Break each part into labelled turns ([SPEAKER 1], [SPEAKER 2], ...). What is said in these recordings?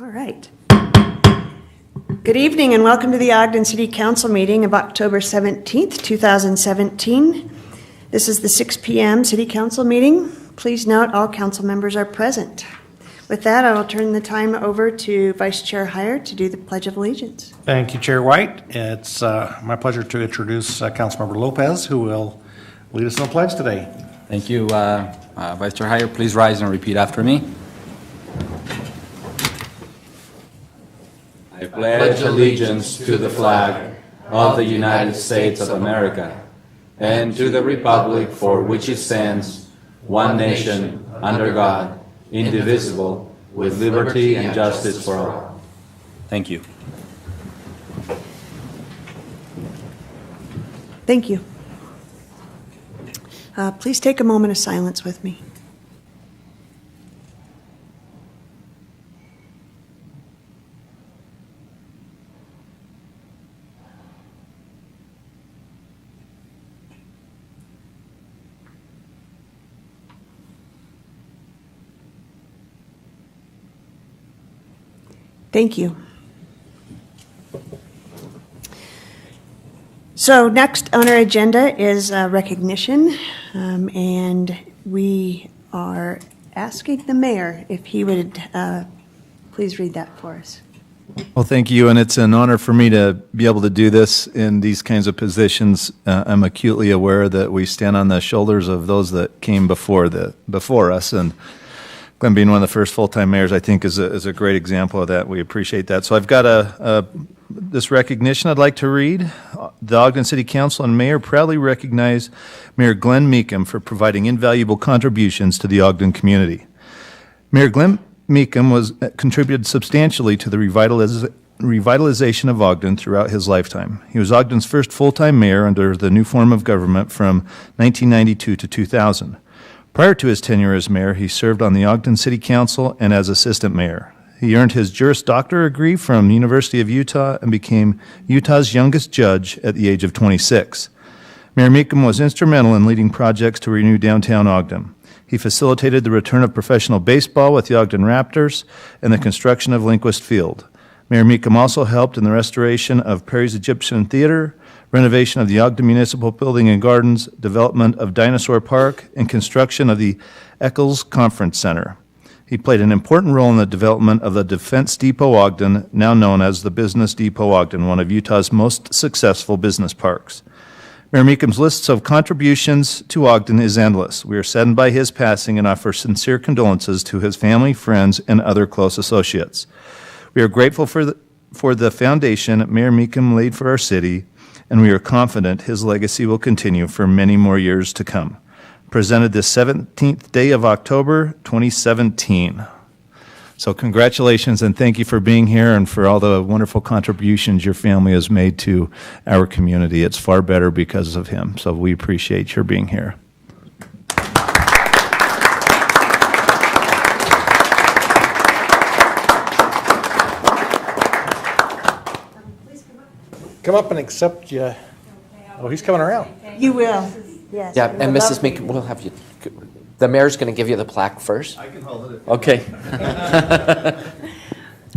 [SPEAKER 1] All right. Good evening and welcome to the Ogden City Council meeting of October 17th, 2017. This is the 6 p.m. City Council meeting. Please note all council members are present. With that, I will turn the time over to Vice Chair Heyer to do the Pledge of Allegiance.
[SPEAKER 2] Thank you, Chair White. It's my pleasure to introduce Councilmember Lopez, who will lead us in the pledge today.
[SPEAKER 3] Thank you, Vice Chair Heyer. Please rise and repeat after me. I pledge allegiance to the flag of the United States of America and to the republic for which it stands, one nation, under God, indivisible, with liberty and justice for all. Thank you.
[SPEAKER 1] Thank you. Please take a moment of silence with me. Thank you. So next on our agenda is recognition, and we are asking the mayor if he would please read that for us.
[SPEAKER 4] Well, thank you, and it's an honor for me to be able to do this in these kinds of positions. I'm acutely aware that we stand on the shoulders of those that came before us, and Glenn being one of the first full-time mayors, I think, is a great example of that. We appreciate that. So I've got this recognition I'd like to read. The Ogden City Council and Mayor proudly recognize Mayor Glenn Meekum for providing invaluable contributions to the Ogden community. Mayor Glenn Meekum contributed substantially to the revitalization of Ogden throughout his lifetime. He was Ogden's first full-time mayor under the new form of government from 1992 to 2000. Prior to his tenure as mayor, he served on the Ogden City Council and as assistant mayor. He earned his Juris Doctor degree from the University of Utah and became Utah's youngest judge at the age of 26. Mayor Meekum was instrumental in leading projects to renew downtown Ogden. He facilitated the return of professional baseball with the Ogden Raptors and the construction of Linquist Field. Mayor Meekum also helped in the restoration of Perry's Egyptian Theater, renovation of the Ogden Municipal Building and Gardens, development of Dinosaur Park, and construction of the Eccles Conference Center. He played an important role in the development of the Defense Depot Ogden, now known as the Business Depot Ogden, one of Utah's most successful business parks. Mayor Meekum's list of contributions to Ogden is endless. We are saddened by his passing and offer sincere condolences to his family, friends, and other close associates. We are grateful for the foundation Mayor Meekum laid for our city, and we are confident his legacy will continue for many more years to come. Presented this 17th day of October, 2017. So congratulations and thank you for being here and for all the wonderful contributions your family has made to our community. It's far better because of him, so we appreciate your being here.
[SPEAKER 2] Come up and accept you. Oh, he's coming around.
[SPEAKER 1] You will. Yes.
[SPEAKER 5] Yeah, and Mrs. Meekum, we'll have you. The mayor's going to give you the plaque first.
[SPEAKER 4] I can hold it.
[SPEAKER 5] Okay.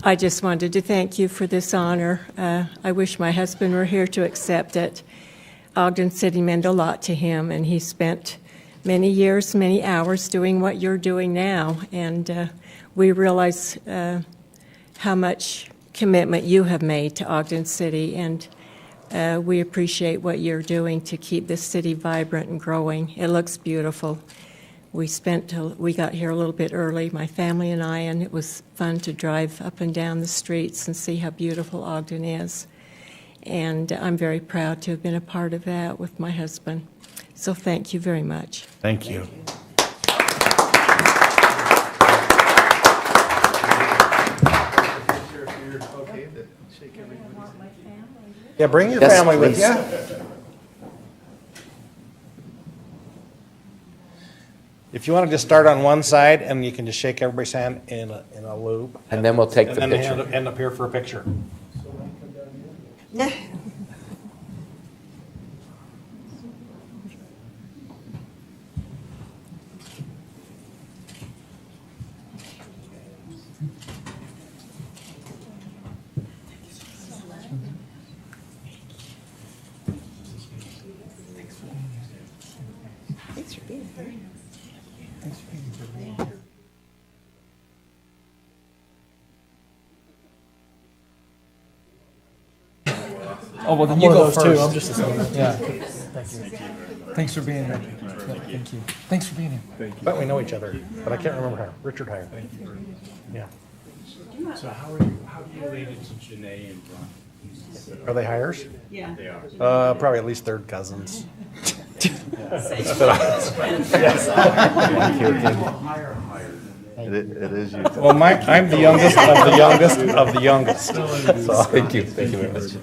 [SPEAKER 6] I just wanted to thank you for this honor. I wish my husband were here to accept it. Ogden City meant a lot to him, and he spent many years, many hours doing what you're doing now. And we realize how much commitment you have made to Ogden City, and we appreciate what you're doing to keep this city vibrant and growing. It looks beautiful. We got here a little bit early, my family and I, and it was fun to drive up and down the streets and see how beautiful Ogden is. And I'm very proud to have been a part of that with my husband. So thank you very much.
[SPEAKER 2] Thank you. Yeah, bring your family with you. If you want to just start on one side, and you can just shake everybody's hand in a loop.
[SPEAKER 5] And then we'll take the
[SPEAKER 2] and
[SPEAKER 5] picture.
[SPEAKER 2] then end up here for a picture.
[SPEAKER 7] Oh, well, then you go first. Too. I'm just a yeah. Thank you. Thanks for being here. Yeah, thank you. Thanks for being here.
[SPEAKER 2] But we know each other, but I can't remember her. Richard Hire. Thank you. Yeah.
[SPEAKER 8] So how are you related to Janae and Brian?
[SPEAKER 2] Are they hires?
[SPEAKER 8] Yeah. They are.
[SPEAKER 2] Probably at least third cousins.
[SPEAKER 4] It is you.
[SPEAKER 2] Well, I'm the youngest of the youngest of the youngest. So,
[SPEAKER 5] Thank you very much.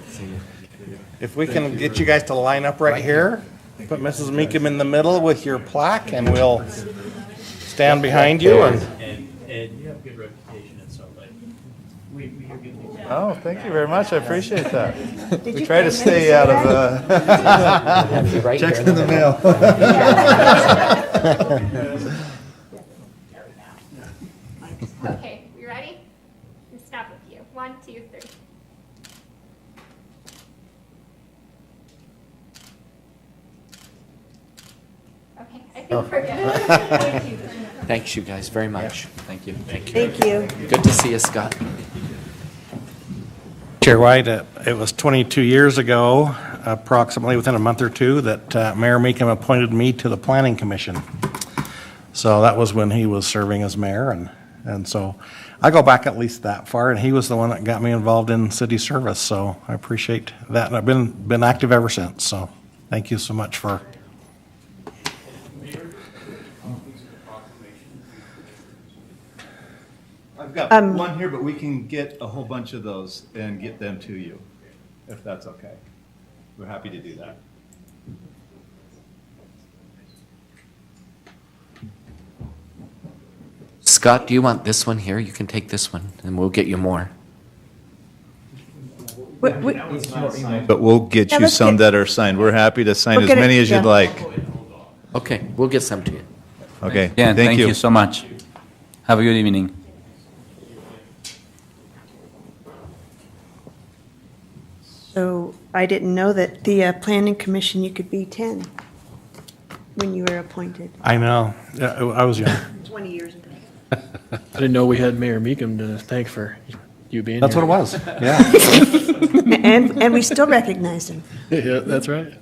[SPEAKER 2] if we can get you guys to line up right here, put Mrs. Meekum in the middle with your plaque, and we'll stand behind you. And
[SPEAKER 8] And you have a good reputation and so, but we hear good things.
[SPEAKER 4] Oh, thank you very much. I appreciate that.
[SPEAKER 1] Did
[SPEAKER 4] We
[SPEAKER 1] you
[SPEAKER 4] try to
[SPEAKER 1] pay
[SPEAKER 4] stay out of
[SPEAKER 5] Have you right
[SPEAKER 4] checks
[SPEAKER 5] here
[SPEAKER 4] in the mail.
[SPEAKER 9] Okay, we ready? And stop with you. 1, 2, 3. Okay, I think we're good. Thank you.
[SPEAKER 5] Thanks, you guys, very much. Thank you. Thank you.
[SPEAKER 1] Thank you.
[SPEAKER 5] Good to see you, Scott.
[SPEAKER 2] Chair White, it was 22 years ago, approximately within a month or two, that Mayor Meekum appointed me to the Planning Commission. So that was when he was serving as mayor, and so I go back at least that far, and he was the one that got me involved in city service, so I appreciate that, and I've been active ever since, so thank you so much for.
[SPEAKER 4] I've got one here, but we can get a whole bunch of those and get them to you, if that's okay. We're happy to do that.
[SPEAKER 5] Scott, do you want this one here? You can take this one, and we'll get you more.
[SPEAKER 1] But
[SPEAKER 4] But we'll get
[SPEAKER 1] Yeah,
[SPEAKER 4] you
[SPEAKER 1] let's
[SPEAKER 4] some
[SPEAKER 1] get-
[SPEAKER 4] that are signed. We're happy to sign
[SPEAKER 1] We'll
[SPEAKER 4] as
[SPEAKER 1] get it-
[SPEAKER 4] many as you'd
[SPEAKER 1] yeah.
[SPEAKER 4] like.
[SPEAKER 5] Okay, we'll get some to you.
[SPEAKER 4] Okay,
[SPEAKER 10] Yeah,
[SPEAKER 4] thank you.
[SPEAKER 10] so much. Have a good evening.
[SPEAKER 1] So I didn't know that the planning commission, you could be 10 when you were appointed.
[SPEAKER 2] I know, I was young.
[SPEAKER 1] 20 years ago.
[SPEAKER 7] I didn't know we had Mayor Meekum to thank for you being
[SPEAKER 2] That's
[SPEAKER 7] here.
[SPEAKER 2] what it was, yeah.
[SPEAKER 1] And we still recognize him.
[SPEAKER 7] Yeah, that's right.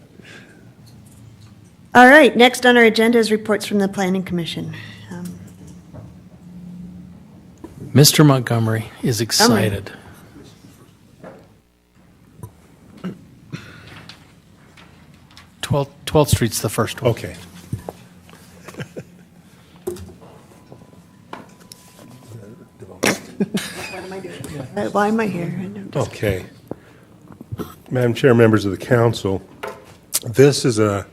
[SPEAKER 1] All right, next on our agenda is reports from the planning commission.
[SPEAKER 7] Mr. Montgomery is excited. 12th Street's the first one.
[SPEAKER 11] Okay.
[SPEAKER 1] Why am I here?
[SPEAKER 11] Okay. Madam Chair, members of the council, this is a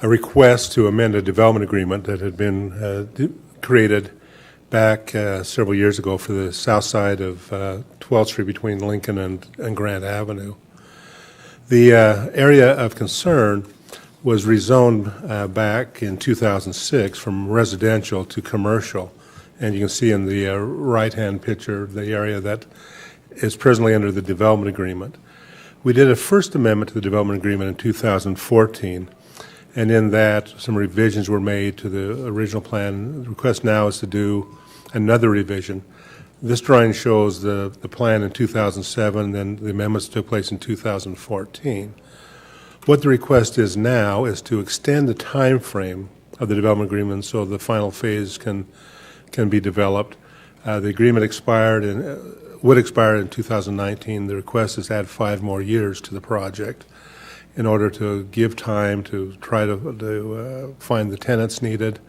[SPEAKER 11] request to amend a development agreement that had been created back several years ago for the south side of 12th Street between Lincoln and Grant Avenue. The area of concern was rezoned back in 2006 from residential to commercial. And you can see in the right-hand picture the area that is presently under the development agreement. We did a first amendment to the development agreement in 2014, and in that some revisions were made to the original plan. The request now is to do another revision. This drawing shows the plan in 2007, then the amendments took place in 2014. What the request is now is to extend the time frame of the development agreement so the final phase can be developed. The agreement would expire in 2019. The request is to add 5 more years to the project in order to give time to try to find the tenants needed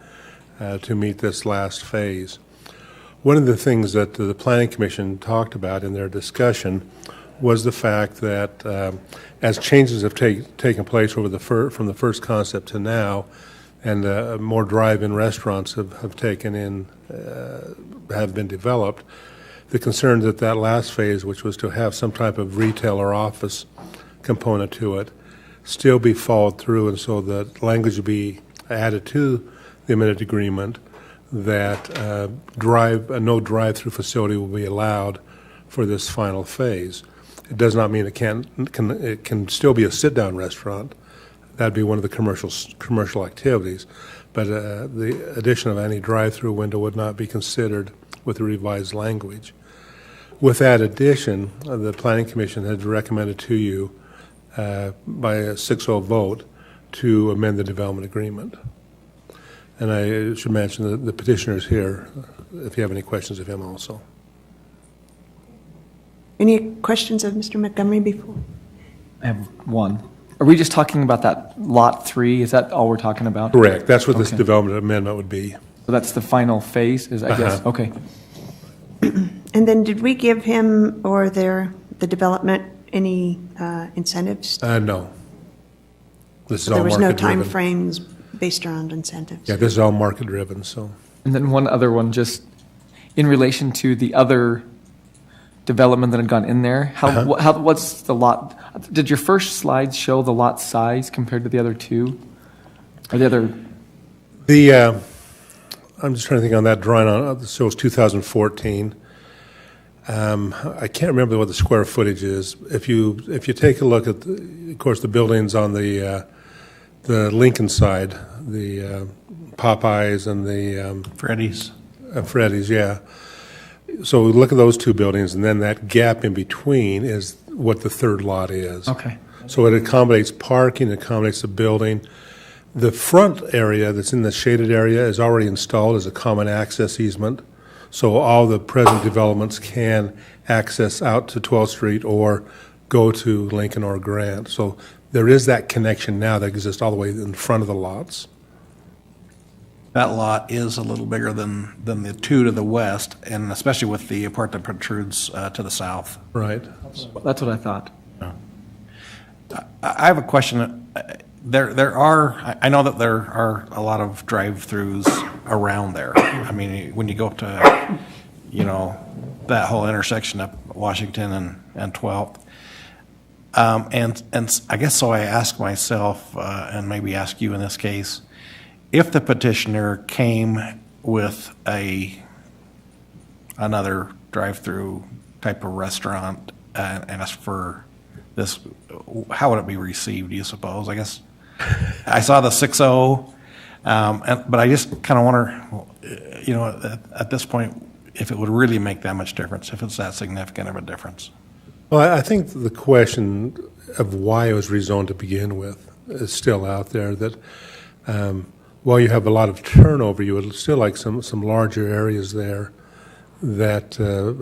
[SPEAKER 11] to meet this last phase. One of the things that the Planning Commission talked about in their discussion was the fact that as changes have taken place over from the first concept to now, and more drive-in restaurants have been developed, the concern that last phase, which was to have some type of retail or office component to it, still be followed through, and so the language will be added to the amended agreement that no drive-through facility will be allowed for this final phase. It does not mean it can still be a sit-down restaurant, That'd be one of the commercial activities. But the addition of any drive-through window would not be considered with the revised language. With that addition, the Planning Commission had recommended to you by a 6-0 vote to amend the development agreement. And I should mention that the petitioner is here, if you have any questions of him also.
[SPEAKER 1] Any questions of Mr. Montgomery before?
[SPEAKER 7] I have one. Are we just talking about that Lot 3? Is that all we're talking about?
[SPEAKER 11] Correct. That's what this
[SPEAKER 7] Okay.
[SPEAKER 11] development amendment would be.
[SPEAKER 7] So that's the final phase, I guess?
[SPEAKER 11] Uh-huh.
[SPEAKER 7] Okay.
[SPEAKER 1] And then did we give him or the development any incentives?
[SPEAKER 11] No. This is
[SPEAKER 1] There
[SPEAKER 11] all
[SPEAKER 1] was no
[SPEAKER 11] market-driven.
[SPEAKER 1] time frames based around incentives?
[SPEAKER 11] Yeah, this is all market-driven, so.
[SPEAKER 7] And then one other one, just in relation to the other development that had gone in there, what's the lot? Did your first slide show the lot size compared to the other two? Or the other?
[SPEAKER 11] I'm just trying to think on that drawing, so it's 2014. I can't remember what the square footage is. If you take a look at, of course, the buildings on the Lincoln side, the Popeyes and the
[SPEAKER 2] Freddy's.
[SPEAKER 11] Freddy's, yeah. So we look at those two buildings, and then that gap in between is what the third lot is.
[SPEAKER 7] Okay.
[SPEAKER 11] So it accommodates parking, it accommodates the building. The front area that's in the shaded area is already installed as a common access easement. So all the present developments can access out to 12th Street or go to Lincoln or Grant. So there is that connection now that exists all the way in front of the lots.
[SPEAKER 2] That lot is a little bigger than the two to the west, and especially with the part that protrudes to the south.
[SPEAKER 11] Right.
[SPEAKER 7] That's what I thought.
[SPEAKER 2] I have a question. I know that there are a lot of drive-throughs around there. I mean, when you go up to, that whole intersection up Washington and 12th. And I guess so I ask myself, and maybe ask you in this case, if the petitioner came with another drive-through type of restaurant and asked for this, how would it be received, do you suppose? I guess I saw the 6-0, but I just kind of wonder, at this point, if it would really make that much difference, if it's that significant of a difference.
[SPEAKER 11] Well, I think the question of why it was rezoned to begin with is still out there, that while you have a lot of turnover, you would still like some larger areas there that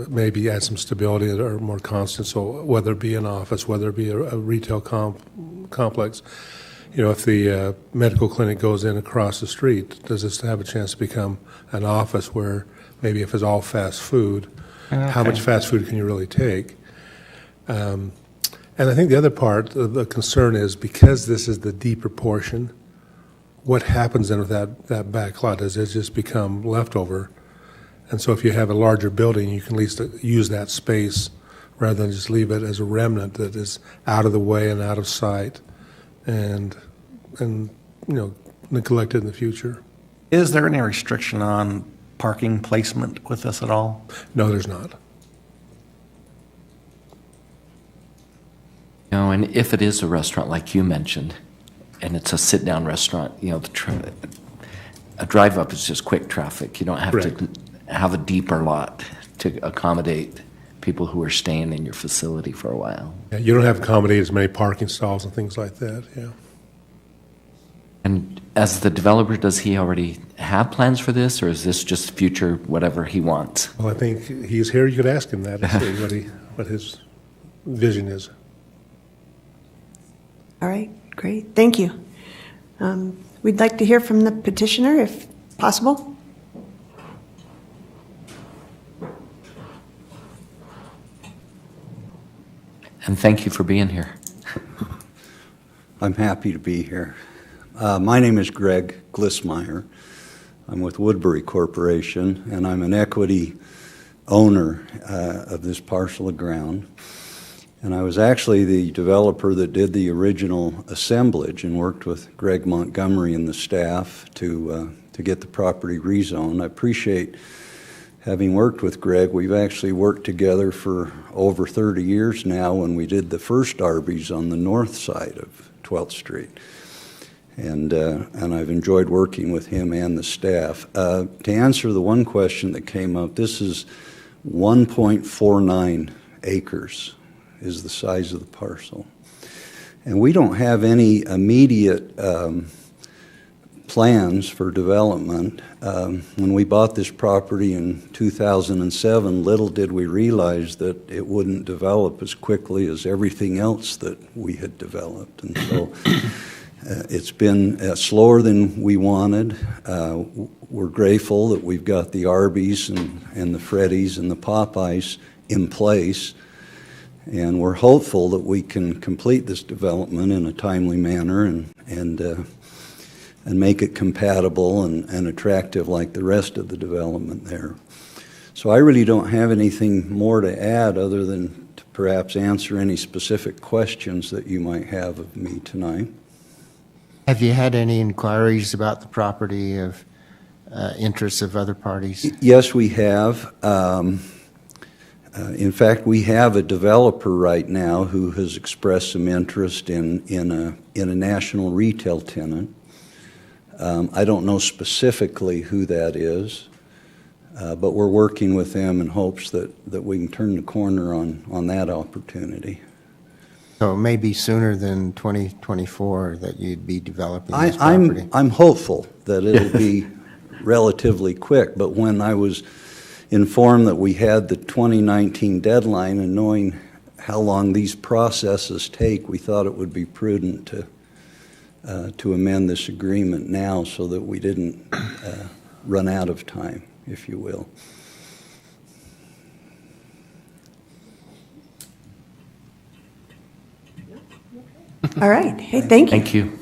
[SPEAKER 11] maybe add some stability that are more constant. So whether it be an office, whether it be a retail complex, if the medical clinic goes in across the street, does this have a chance to become an office where maybe if it's all fast food, how much fast food can you really take? And I think the other part of the concern is, because this is the deeper portion, what happens then with that back lot? Does it just become leftover? And so if you have a larger building, you can at least use that space rather than just leave it as a remnant that is out of the way and out of sight and neglected in the future.
[SPEAKER 2] Is there any restriction on parking placement with this at all?
[SPEAKER 11] No, there's not.
[SPEAKER 5] And if it is a restaurant like you mentioned, and it's a sit-down restaurant, a drive-up is just quick traffic. You don't have to have a deeper lot to accommodate people who are staying in your facility for a while.
[SPEAKER 11] Yeah, you don't have to accommodate as many parking stalls and things like that, yeah.
[SPEAKER 5] And as the developer, does he already have plans for this, or is this just future whatever he wants?
[SPEAKER 11] Well, I think he's here. You could ask him that and see what his vision is.
[SPEAKER 1] All right, great, thank you. We'd like to hear from the petitioner, if possible.
[SPEAKER 5] And thank you for being here.
[SPEAKER 12] I'm happy to be here. My name is Greg Glissmeyer. I'm with Woodbury Corporation, and I'm an equity owner of this parcel of ground. And I was actually the developer that did the original assemblage and worked with Greg Montgomery and the staff to get the property rezoned. I appreciate having worked with Greg. We've actually worked together for over 30 years now when we did the first Arby's on the north side of 12th Street. and I've enjoyed working with him and the staff. To answer the one question that came up, this is 1.49 acres is the size of the parcel. And we don't have any immediate plans for development. When we bought this property in 2007, little did we realize that it wouldn't develop as quickly as everything else that we had developed. And so it's been slower than we wanted. We're grateful that we've got the Arby's and the Freddy's and the Popeyes in place. And we're hopeful that we can complete this development in a timely manner and make it compatible and attractive like the rest of the development there. So I really don't have anything more to add other than to perhaps answer any specific questions that you might have of me tonight.
[SPEAKER 13] Have you had any inquiries about the property of interests of other parties?
[SPEAKER 12] Yes, we have. In fact, we have a developer right now who has expressed some interest in a national retail tenant. I don't know specifically who that is, but we're working with them in hopes that we can turn the corner on that opportunity.
[SPEAKER 13] So maybe sooner than 2024 that you'd be developing this property?
[SPEAKER 12] I'm hopeful that it'll be relatively quick, but when I was informed that we had the 2019 deadline and knowing how long these processes take, we thought it would be prudent to amend this agreement now so that we didn't run out of time, if you will.
[SPEAKER 1] All right. Hey, thank you.
[SPEAKER 5] Thank you.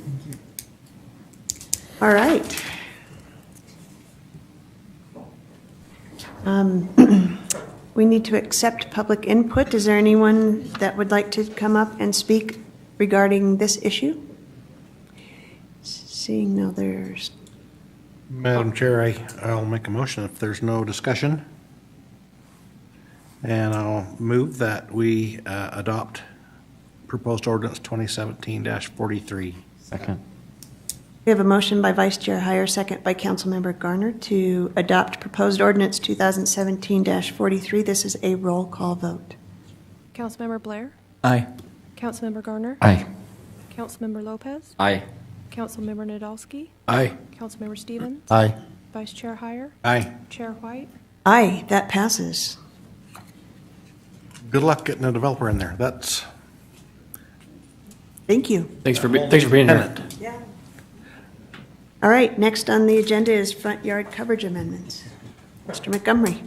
[SPEAKER 1] All right. We need to accept public input. Is there anyone that would like to come up and speak regarding this issue? Seeing no others.
[SPEAKER 2] Madam Chair, I'll make a motion if there's no discussion. And I'll move that we adopt proposed ordinance 2017-43.
[SPEAKER 5] Second.
[SPEAKER 1] We have a motion by Vice Chair Heyer, second by Councilmember Garner to adopt proposed ordinance 2017-43. This is a roll call vote.
[SPEAKER 14] Councilmember Blair?
[SPEAKER 7] Aye.
[SPEAKER 14] Councilmember Garner?
[SPEAKER 5] Aye.
[SPEAKER 14] Councilmember Lopez?
[SPEAKER 10] Aye.
[SPEAKER 14] Councilmember Nadolski?
[SPEAKER 2] Aye.
[SPEAKER 14] Councilmember Stevens?
[SPEAKER 13] Aye.
[SPEAKER 14] Vice Chair Heyer?
[SPEAKER 2] Aye.
[SPEAKER 14] Chair White?
[SPEAKER 1] Aye, that passes.
[SPEAKER 2] Good luck getting a developer in there. That's
[SPEAKER 1] Thank you.
[SPEAKER 7] Thanks for being here.
[SPEAKER 2] tenant.
[SPEAKER 1] All right, next on the agenda is front yard coverage amendments. Mr. Montgomery.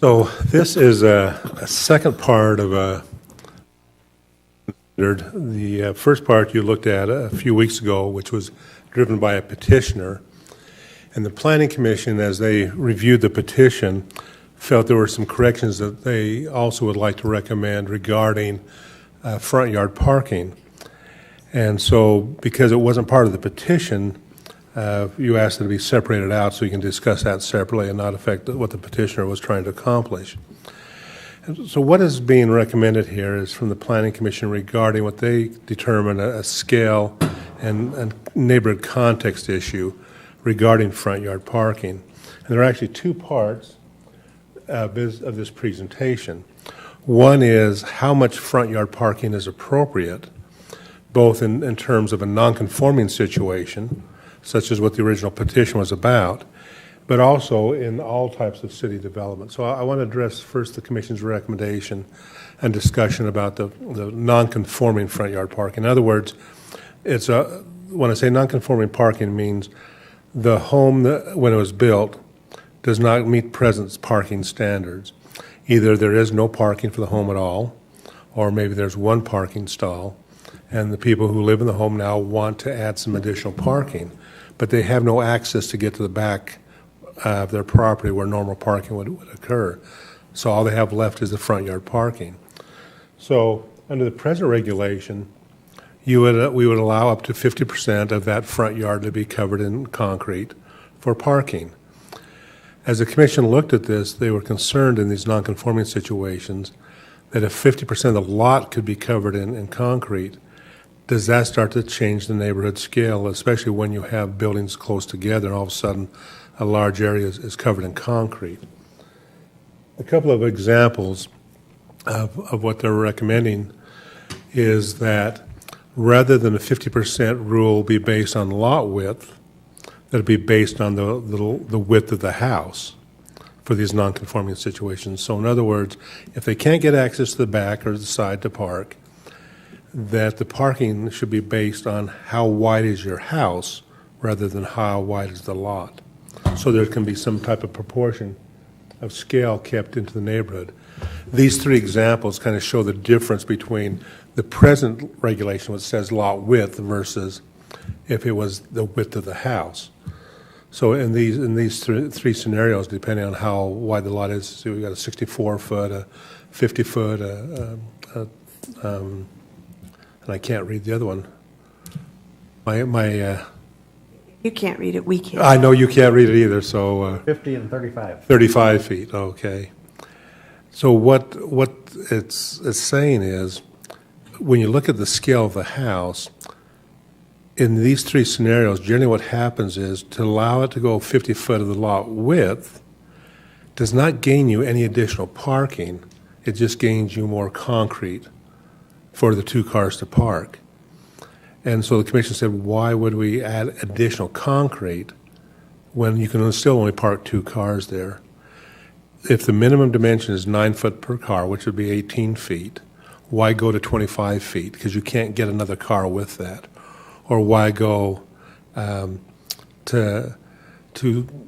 [SPEAKER 11] So this is a second part of the first part you looked at a few weeks ago, which was driven by a petitioner. And the Planning Commission, as they reviewed the petition, felt there were some corrections that they also would like to recommend regarding front yard parking. And so, because it wasn't part of the petition, you asked it to be separated out so you can discuss that separately and not affect what the petitioner was trying to accomplish. And so what is being recommended here is from the Planning Commission regarding what they determine a scale and neighborhood context issue regarding front yard parking. And there are actually two parts of this presentation. One is how much front yard parking is appropriate, both in terms of a non-conforming situation, such as what the original petition was about, but also in all types of city development. So I want to address first the Commission's recommendation and discussion about the non-conforming front yard parking. In other words, when I say non-conforming parking means the home that, when it was built, does not meet present parking standards. Either there is no parking for the home at all, or maybe there's one parking stall, and the people who live in the home now want to add some additional parking, but they have no access to get to the back of their property where normal parking would occur. So all they have left is the front yard parking. So under the present regulation, we would allow up to 50% of that front yard to be covered in concrete for parking. As the commission looked at this, they were concerned in these nonconforming situations that if 50% of the lot could be covered in concrete, does that start to change the neighborhood scale, especially when you have buildings close together and all of a sudden a large area is covered in concrete? A couple of examples of what they're recommending is that rather than a 50% rule be based on lot width, that it be based on the width of the house for these non-conforming situations. So in other words, if they can't get access to the back or the side to park, that the parking should be based on how wide is your house rather than how wide is the lot. So there can be some type of proportion of scale kept into the neighborhood. These three examples kind of show the difference between the present regulation, which says lot width, versus if it was the width of the house. So in these three scenarios, depending on how wide the lot is, so we've got a 64-foot, a 50-foot, and I can't read the other one.
[SPEAKER 1] You can't read it, we can.
[SPEAKER 11] I know you can't read it either, so
[SPEAKER 2] 50 and 35.
[SPEAKER 11] 35 feet, okay. So what it's saying is, when you look at the scale of the house, in these three scenarios, generally what happens is to allow it to go 50 foot of the lot width does not gain you any additional parking. It just gains you more concrete for the two cars to park. And so the commission said, why would we add additional concrete when you can still only park two cars there? If the minimum dimension is 9 foot per car, which would be 18 feet, why go to 25 feet? Because you can't get another car with that. Or why go to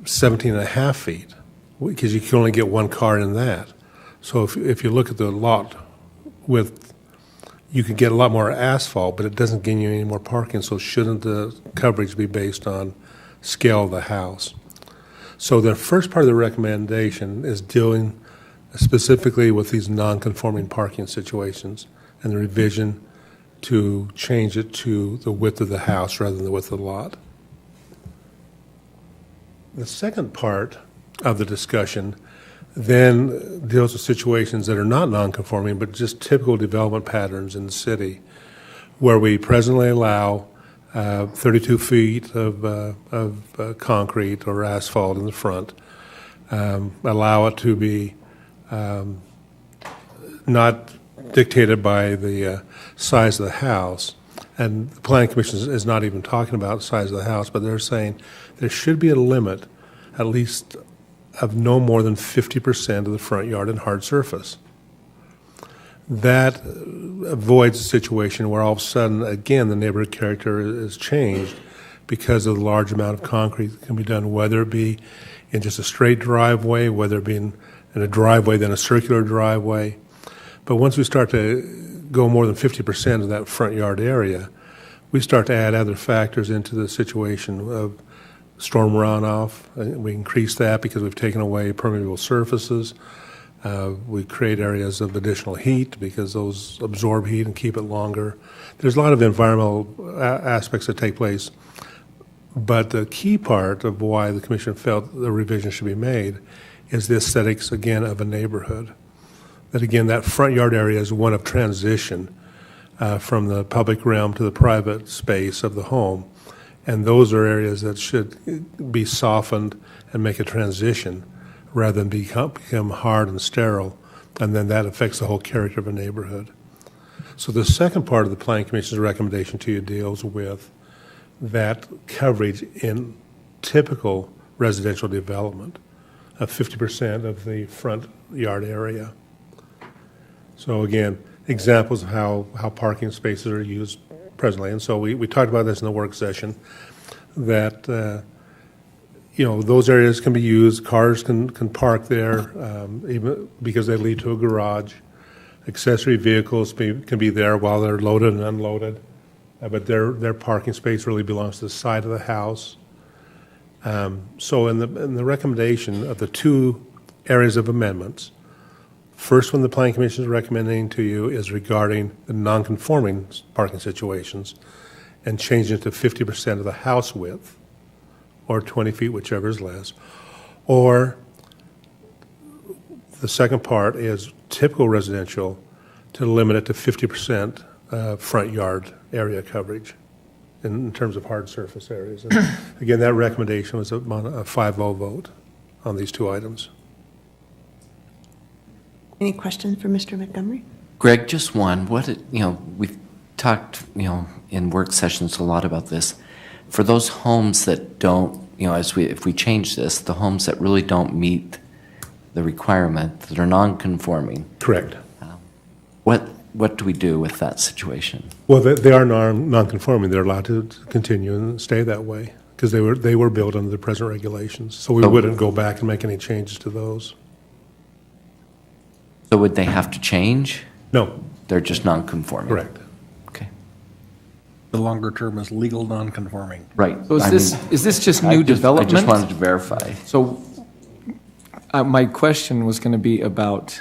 [SPEAKER 11] 17 and a half feet? Because you can only get one car in that. So if you look at the lot width, you can get a lot more asphalt, but it doesn't gain you any more parking, so shouldn't the coverage be based on scale of the house? So the first part of the recommendation is dealing specifically with these non-conforming parking situations and the revision to change it to the width of the house rather than the width of the lot. The second part of the discussion then deals with situations that are not non-conforming, but just typical development patterns in the city, where we presently allow 32 feet of concrete or asphalt in the front, allow it to be not dictated by the size of the house. And the Planning Commission is not even talking about the size of the house, but they're saying there should be a limit, at least of no more than 50% of the front yard and hard surface. That avoids a situation where all of a sudden, again, the neighborhood character is changed because of the large amount of concrete that can be done, whether it be in just a straight driveway, whether it be in a driveway, then a circular driveway. But once we start to go more than 50% of that front yard area, we start to add other factors into the situation of storm runoff. We increase that because we've taken away permeable surfaces. We create areas of additional heat because those absorb heat and keep it longer. There's a lot of environmental aspects that take place. But the key part of why the Commission felt the revision should be made is the aesthetics, again, of a neighborhood. That, again, that front yard area is one of transition from the public realm to the private space of the home. And those are areas that should be softened and make a transition rather than become hard and sterile, and then that affects the whole character of a neighborhood. So the second part of the Planning Commission's recommendation to you deals with that coverage in typical residential development of 50% of the front yard area. So again, examples of how parking spaces are used presently. And so we talked about this in the work session, that those areas can be used, cars can park there, even because they lead to a garage. Accessory vehicles can be there while they're loaded and unloaded, but their parking space really belongs to the side of the house. So in the recommendation of the two areas of amendments, first one the Planning Commission is recommending to you is regarding the non-conforming parking situations and changing it to 50% of the house width, or 20 feet, whichever is less, or the second part is typical residential, to limit it to 50% front yard area coverage in terms of hard surface areas. And again, that recommendation was a 5-0 vote on these two items.
[SPEAKER 1] Any questions for Mr. Montgomery?
[SPEAKER 5] Greg, just one. We've talked, in work sessions a lot about this. For those homes that don't, if we change this, the homes that really don't meet the requirement, that are non-conforming.
[SPEAKER 11] Correct.
[SPEAKER 5] What do we do with that situation?
[SPEAKER 11] Well, they are non-conforming. They're allowed to continue and stay that way because they were built under the present regulations. So we wouldn't go back and make any changes to those.
[SPEAKER 5] So would they have to change?
[SPEAKER 11] No.
[SPEAKER 5] They're just non-conforming?
[SPEAKER 11] Correct.
[SPEAKER 5] Okay.
[SPEAKER 2] The longer term is legal non-conforming.
[SPEAKER 5] Right.
[SPEAKER 7] So is this just new development?
[SPEAKER 5] I just wanted to verify.
[SPEAKER 7] So my question was going to be about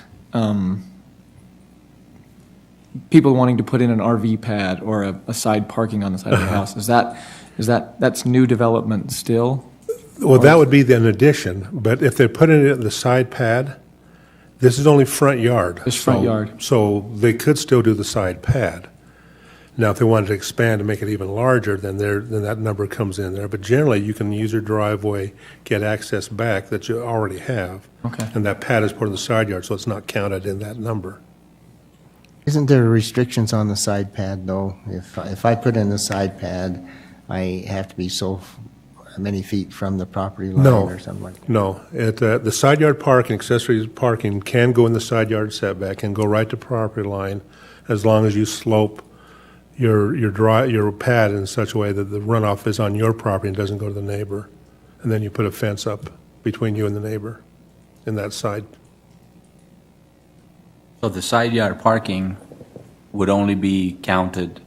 [SPEAKER 7] people wanting to put in an RV pad or a side parking on the side of the house. That's new development still?
[SPEAKER 11] Well, that would be an addition, but if they're putting it in the side pad, this is only front yard.
[SPEAKER 7] Just front yard.
[SPEAKER 11] So they could still do the side pad. Now, if they wanted to expand and make it even larger, then that number comes in there. But generally, you can use your driveway, get access back that you already have.
[SPEAKER 7] Okay.
[SPEAKER 11] And that pad is part of the side yard, so it's not counted in that number.
[SPEAKER 13] Isn't there restrictions on the side pad, though? If I put in the side pad, I have to be so many feet from the property line or something like that?
[SPEAKER 11] No. The side yard parking, accessory parking can go in the side yard setback and go right to property line as long as you slope your pad in such a way that the runoff is on your property and doesn't go to the neighbor. And then you put a fence up between you and the neighbor in that side.
[SPEAKER 10] So the side yard parking would only be counted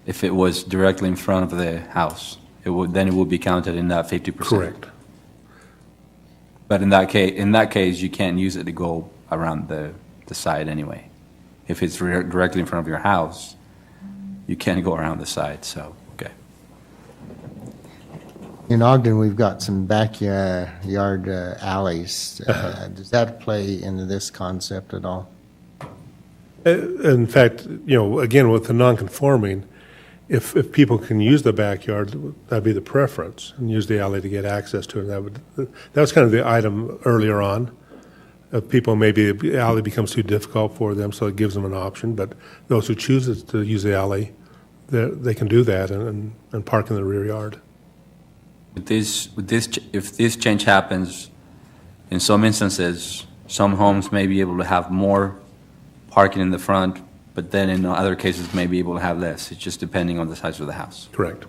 [SPEAKER 10] if it was directly in front of the house. Then it would be counted in that 50%.
[SPEAKER 11] Correct.
[SPEAKER 10] But in that case, you can't use it to go around the side anyway. If it's directly in front of your house, you can't go around the side. So okay.
[SPEAKER 13] In Ogden, we've got some backyard alleys. Does that play into this concept at all?
[SPEAKER 11] In fact, again, with the non-conforming, if people can use the backyard, that'd be the preference, and use the alley to get access to it. That was kind of the item earlier on. People, maybe the alley becomes too difficult for them, so it gives them an option. But those who choose to use the alley, they can do that and park in the rear yard.
[SPEAKER 10] If this change happens, in some instances, some homes may be able to have more parking in the front, but then in other cases may be able to have less. It's just depending on the size of the house.
[SPEAKER 11] Correct.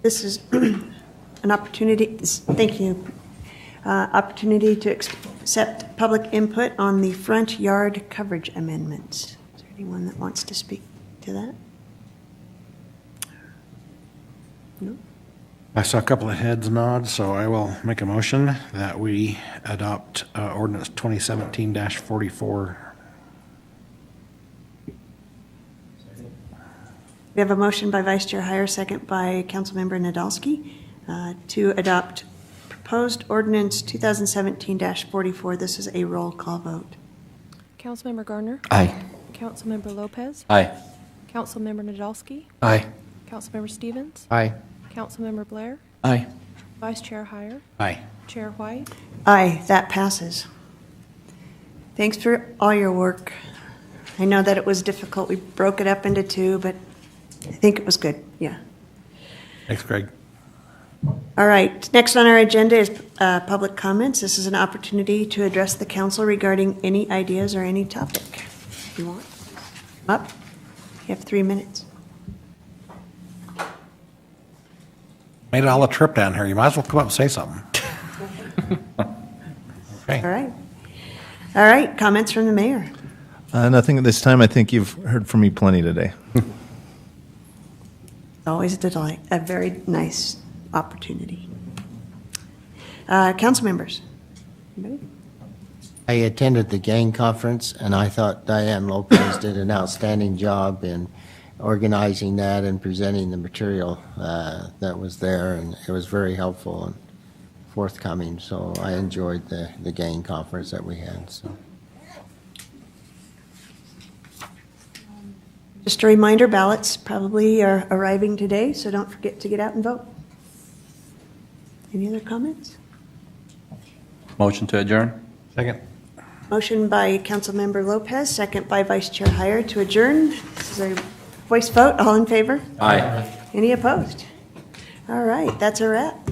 [SPEAKER 1] This is an opportunity, thank you, opportunity to accept public input on the front yard coverage amendments. Is there anyone that wants to speak to that? No?
[SPEAKER 2] I saw a couple of heads nod, so I will make a motion that we adopt ordinance 2017-44.
[SPEAKER 1] We have a motion by Vice Chair Heyer, second by Councilmember Nadolski, to adopt proposed ordinance 2017-44. This is a roll call vote.
[SPEAKER 14] Councilmember Garner?
[SPEAKER 5] Aye.
[SPEAKER 14] Councilmember Lopez?
[SPEAKER 10] Aye.
[SPEAKER 14] Councilmember Nadolski?
[SPEAKER 2] Aye.
[SPEAKER 14] Councilmember Stevens?
[SPEAKER 13] Aye.
[SPEAKER 14] Councilmember Blair?
[SPEAKER 7] Aye.
[SPEAKER 14] Vice Chair Heyer?
[SPEAKER 2] Aye.
[SPEAKER 14] Chair White?
[SPEAKER 1] Aye, that passes. Thanks for all your work. I know that it was difficult. We broke it up into two, but I think it was good, yeah.
[SPEAKER 2] Thanks, Greg.
[SPEAKER 1] All right, next on our agenda is public comments. This is an opportunity to address the council regarding any ideas or any topic. If you want, up, you have 3 minutes.
[SPEAKER 2] Made it all a trip down here. You might as well come up and say something. Okay.
[SPEAKER 1] All right. All right, comments from the mayor.
[SPEAKER 4] Nothing at this time. I think you've heard from me plenty today.
[SPEAKER 1] Always a delight, a very nice opportunity. Council members? Anybody?
[SPEAKER 13] I attended the gang conference, and I thought Diane Lopez did an outstanding job in organizing that and presenting the material that was there, and it was very helpful and forthcoming. So I enjoyed the gang conference that we had. So.
[SPEAKER 1] Just a reminder, ballots probably are arriving today, so don't forget to get out and vote. Any other comments?
[SPEAKER 10] Motion to adjourn?
[SPEAKER 2] Second.
[SPEAKER 1] Motion by Councilmember Lopez, second by Vice Chair Heyer to adjourn. This is a voice vote. All in favor?
[SPEAKER 10] Aye.
[SPEAKER 1] Any opposed? All right, that's a wrap.